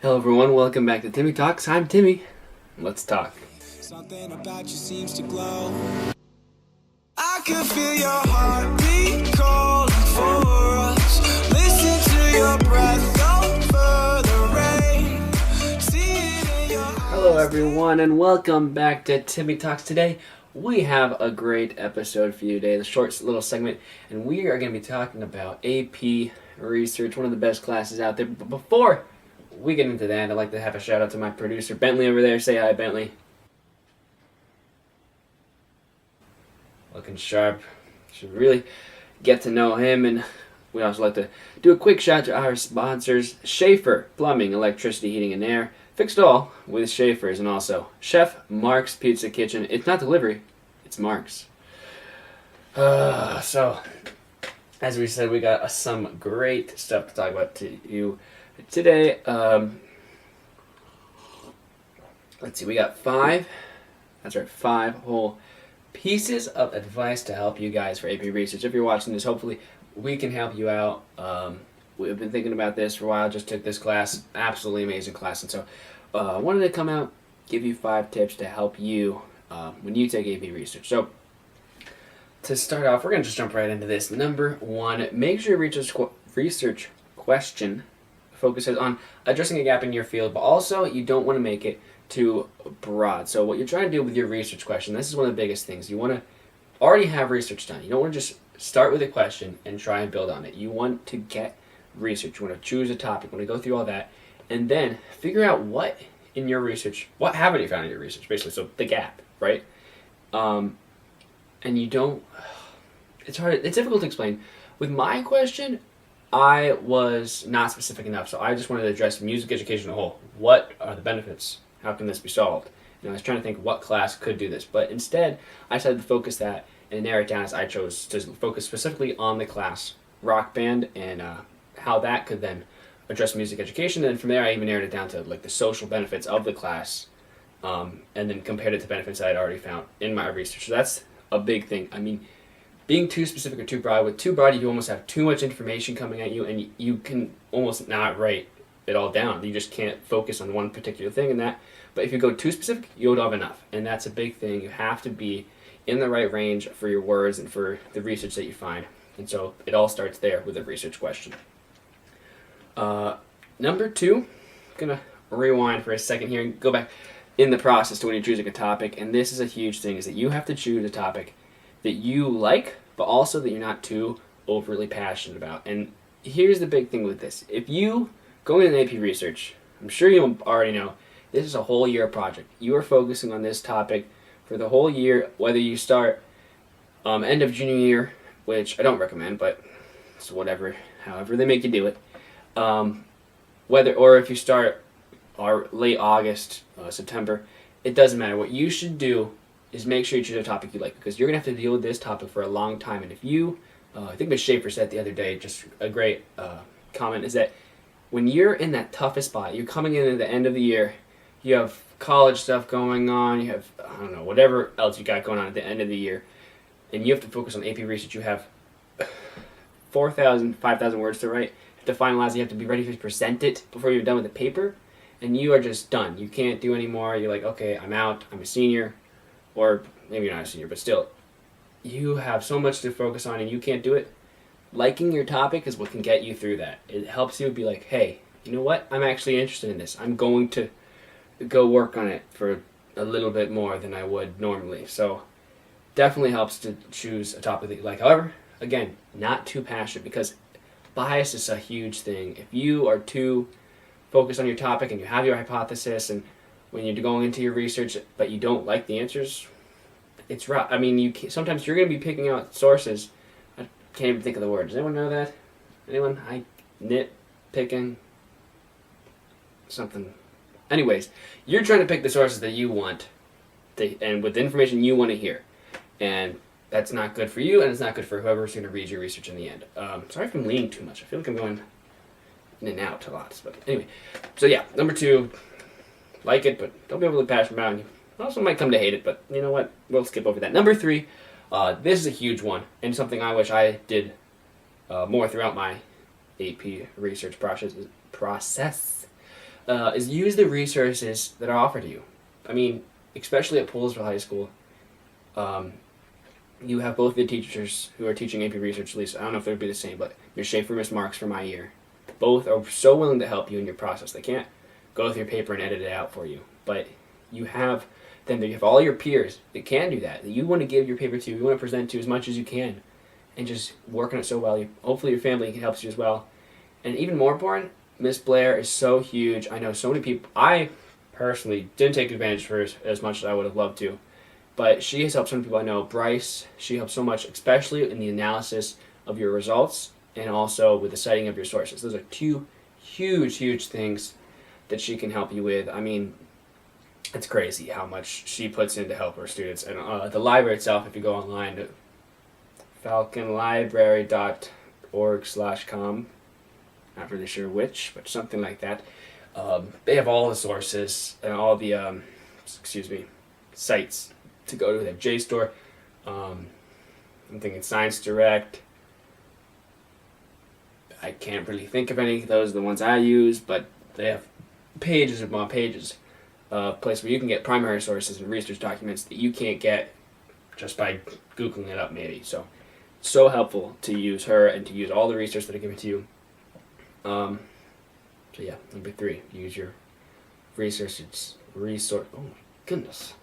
Hello everyone, welcome back to Timmy Talks. I'm Timmy. Let's talk. Something about you seems to glow. I can feel your heartbeat calling for us. Listen to your breath over the rain. See it in your eyes. Hello everyone and welcome back to Timmy Talks. Today we have a great episode for you today, the short little segment, and we are going to be talking about AP Research, one of the best classes out there. But before we get into that, I'd like to have a shout out to my producer, Bentley, over there. Say hi, Bentley. Looking sharp. Should really get to know him. And we also like to do a quick shout out to our sponsors, Schaefer Plumbing, Electricity, Heating, and Air. Fix it all with Schaefer's, and also Chef Mark's Pizza Kitchen. It's not delivery, it's Mark's. So, as we said, we got some great stuff to talk about to you today. Let's see, we got five whole pieces of advice to help you guys for AP Research. If you're watching this, hopefully we can help you out. We've been thinking about this for a while, just took this class, absolutely amazing class, and so I wanted to come out, give you 5 tips to help you when you take AP Research. So, to start off, we're going to just jump right into this. Number 1, make sure your research question focuses on addressing a gap in your field, but also you don't want to make it too broad. So what you're trying to do with your research question, this is one of the biggest things. You want to already have research done. You don't want to just start with a question and try and build on it. You want to get research. You want to choose a topic. You want to go through all that, and then figure out what in your research, what haven't you found in your research, basically. So the gap, right? And you don't. It's hard. It's difficult to explain. With my question, I was not specific enough, so I just wanted to address music education as a whole. What are the benefits? How can this be solved? And I was trying to think what class could do this, but instead I decided to focus that and narrow it down, as I chose to focus specifically on the class rock band and how that could then address music education. And from there I even narrowed it down to like the social benefits of the class, and then compared it to benefits I had already found in my research. So that's a big thing. I mean, being too specific or too broad, with too broad you almost have too much information coming at you, and you can almost not write it all down. You just can't focus on one particular thing in that. But if you go too specific, you don't have enough, and that's a big thing. You have to be in the right range for your words and for the research that you find. And so it all starts there with a research question. Number 2, I'm gonna rewind for a second here and go back in the process to when you're choosing a topic. And this is a huge thing: is that you have to choose a topic that you like, but also that you're not too overly passionate about. And here's the big thing with this: if you go into AP Research, I'm sure you already know, this is a whole year project. You are focusing on this topic for the whole year, whether you start end of junior year, which I don't recommend, but it's whatever, however they make you do it. Or if you start late August, September, it doesn't matter. What you should do is make sure you choose a topic you like, because you're going to have to deal with this topic for a long time. And if you, I think Ms. Schaefer said the other day, just a great comment, is that when you're in that toughest spot, you're coming in at the end of the year, you have college stuff going on, you have, I don't know, whatever else you got going on at the end of the year, and you have to focus on AP Research. You have 4,000, 5,000 words to write. You have to finalize, you have to be ready to present it before you're done with the paper, and you are just done. You can't do anymore. You're like, okay, I'm out, I'm a senior. Or maybe you're not a senior, but still, you have so much to focus on and you can't do it. Liking your topic is what can get you through that. It helps you be like, hey, you know what? I'm actually interested in this. I'm going to go work on it for a little bit more than I would normally. So definitely helps to choose a topic that you like. However, again, not too passionate, because bias is a huge thing. If you are too focused on your topic and you have your hypothesis, and when you're going into your research but you don't like the answers, it's rough. I mean, sometimes you're going to be picking out sources. I can't even think of the word. Does anyone know that? Anyone? Nitpicking? Something. Anyways, you're trying to pick the sources that you want, and with the information you want to hear. And that's not good for you, and it's not good for whoever's going to read your research in the end. Sorry if I'm leaning too much. I feel like I'm going in and out a lot. But anyway, so yeah, number 2, like it, but don't be overly passionate about it. You also might come to hate it, but you know what? We'll skip over that. Number 3, this is a huge one, and something I wish I did more throughout my AP research process. is use the resources that are offered to you. I mean, especially at Poolsville High School, you have both the teachers who are teaching AP Research, at least I don't know if they'd be the same, but Ms. Schaefer, Ms. Marks for my year. Both are so willing to help you in your process. They can't go with your paper and edit it out for you, but you have them. You have all your peers that can do that you want to give your paper to, you want to present to as much as you can, and just work on it so well. Hopefully your family helps you as well. And even more important, Miss Blair is so huge. I know so many people. I personally didn't take advantage of her as much as I would have loved to, but she has helped so many people I know. Bryce, she helps so much, especially in the analysis of your results and also with the citing of your sources. Those are two huge things that she can help you with. I mean, it's crazy how much she puts in to help her students. And the library itself, if you go online to falconlibrary.org/com, not really sure which, but something like that. They have all the sources and all the sites to go to. They have JSTOR. I'm thinking Science Direct. I can't really think of any. Those are the ones I use, but they have pages upon pages of place where you can get primary sources and research documents that you can't get just by Googling it up, maybe. So helpful to use her and to use all the research that I give it to you. So yeah, number 3, use your resources. Oh my goodness.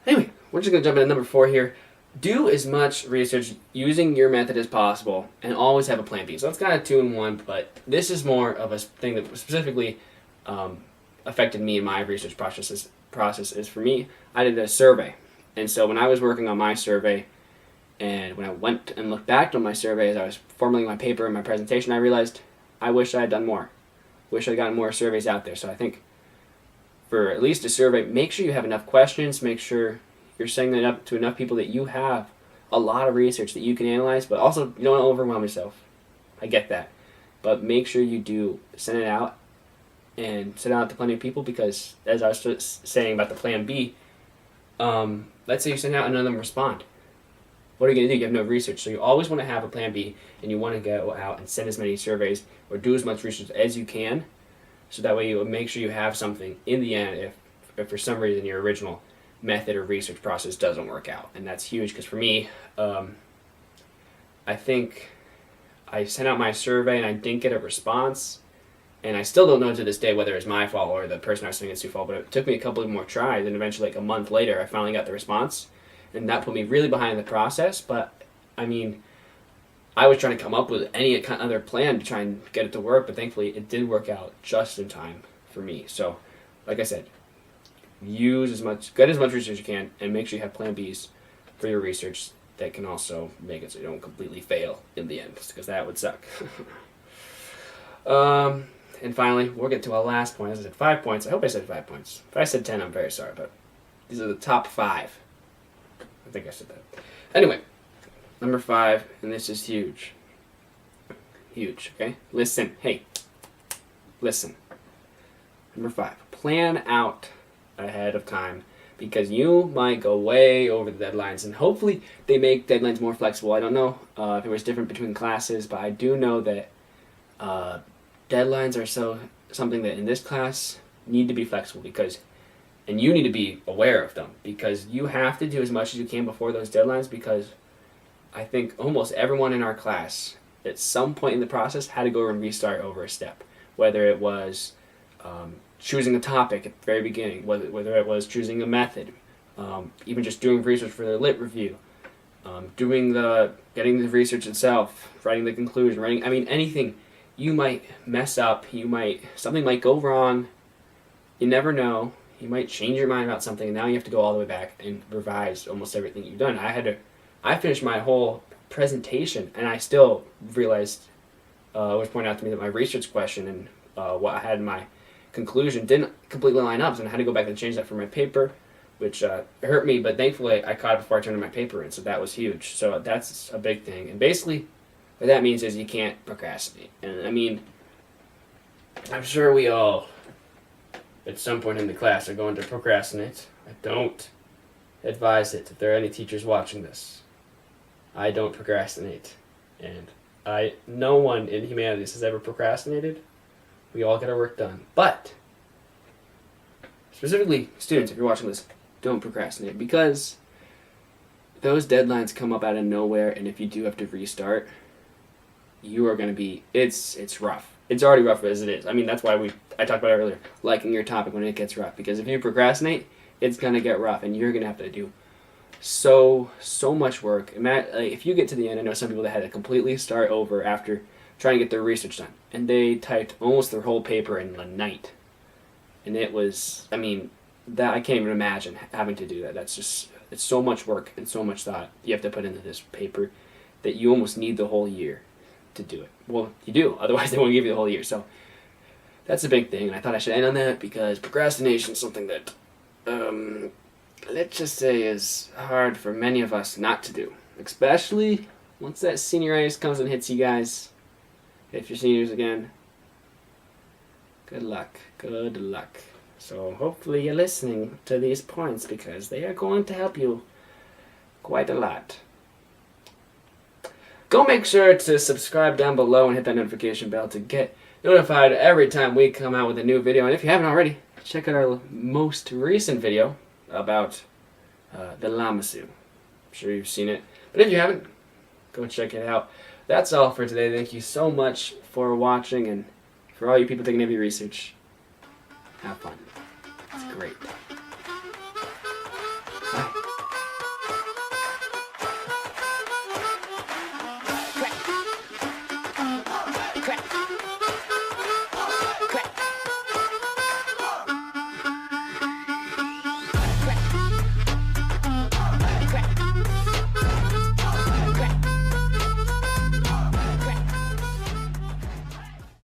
Anyway, we're just gonna jump into number 4 here. Do as much research using your method as possible, and always have a plan B. So that's kind of 2 in 1, but this is more of a thing that specifically affected me in my research process. Is for me, I did a survey, and so when I was working on my survey, and when I went and looked back on my survey as I was formulating my paper and my presentation, I realized I wish I had done more. Wish I had gotten more surveys out there. So I think for at least a survey, make sure you have enough questions. Make sure you're sending it up to enough people that you have a lot of research that you can analyze, but also you don't want to overwhelm yourself. I get that. But make sure you do send it out and send it out to plenty of people, because as I was saying about the plan B, let's say you send it out and none of them respond. What are you going to do? You have no research. So you always want to have a plan B, and you want to go out and send as many surveys or do as much research as you can, so that way you make sure you have something in the end if for some reason your original method or research process doesn't work out. And that's huge, because for me, I think I sent out my survey and I didn't get a response, and I still don't know to this day whether it's my fault or the person I was sending it to fault, but it took me a couple of more tries, and eventually, like a month later, I finally got the response, and that put me really behind the process. But I mean, I was trying to come up with any kind of other plan to try and get it to work, but thankfully it did work out just in time for me. So, like I said, get as much research as you can, and make sure you have plan Bs for your research that can also make it so you don't completely fail in the end, because that would suck. And finally, we'll get to our last point. As I said, 5 points. I hope I said 5 points. If I said 10, I'm very sorry, but these are the top 5. I think I said that. Anyway, number 5, and this is huge. Huge, okay? Listen. Hey. Listen. Number 5. Plan out ahead of time, because you might go way over the deadlines, and hopefully they make deadlines more flexible. I don't know if it was different between classes, but I do know that deadlines are something that in this class need to be flexible, and you need to be aware of them, because you have to do as much as you can before those deadlines, because I think almost everyone in our class at some point in the process had to go and restart over a step, whether it was choosing a topic at the very beginning, whether it was choosing a method, even just doing research for their lit review, getting the research itself, writing the conclusion, anything. You might mess up, something might go wrong, you never know, you might change your mind about something, and now you have to go all the way back and revise almost everything you've done. I finished my whole presentation, and I still realized, it was pointed out to me that my research question and what I had in my conclusion didn't completely line up, so I had to go back and change that for my paper, which hurt me, but thankfully I caught it before I turned my paper in, so that was huge. So that's a big thing. And basically, what that means is you can't procrastinate. And I mean, I'm sure we all, at some point in the class, are going to procrastinate. I don't advise it. If there are any teachers watching this, I don't procrastinate. And no one in humanities has ever procrastinated. We all get our work done. But specifically students, if you're watching this, don't procrastinate, because those deadlines come up out of nowhere, and if you do have to restart, you are going to be, it's rough. It's already rough as it is. I mean, that's why I talked about it earlier, liking your topic when it gets rough, because if you procrastinate, it's going to get rough, and you're going to have to do so much work. If you get to the end, I know some people that had to completely start over after trying to get their research done, and they typed almost their whole paper in a night, and it was, I mean, that I can't even imagine having to do that. That's just, it's so much work and so much thought you have to put into this paper that you almost need the whole year to do it. Well, you do, otherwise they won't give you the whole year. So that's a big thing, and I thought I should end on that, because procrastination is something that let's just say is hard for many of us not to do, especially once that senioritis comes and hits you guys. If you're seniors again, good luck. So hopefully you're listening to these points, because they are going to help you quite a lot. Go make sure to subscribe down below and hit that notification bell to get notified every time we come out with a new video. And if you haven't already, check out our most recent video about the Lamassu. I'm sure you've seen it, but if you haven't, go check it out. That's all for today. Thank you so much for watching, and for all you people taking heavy research, have fun. It's great.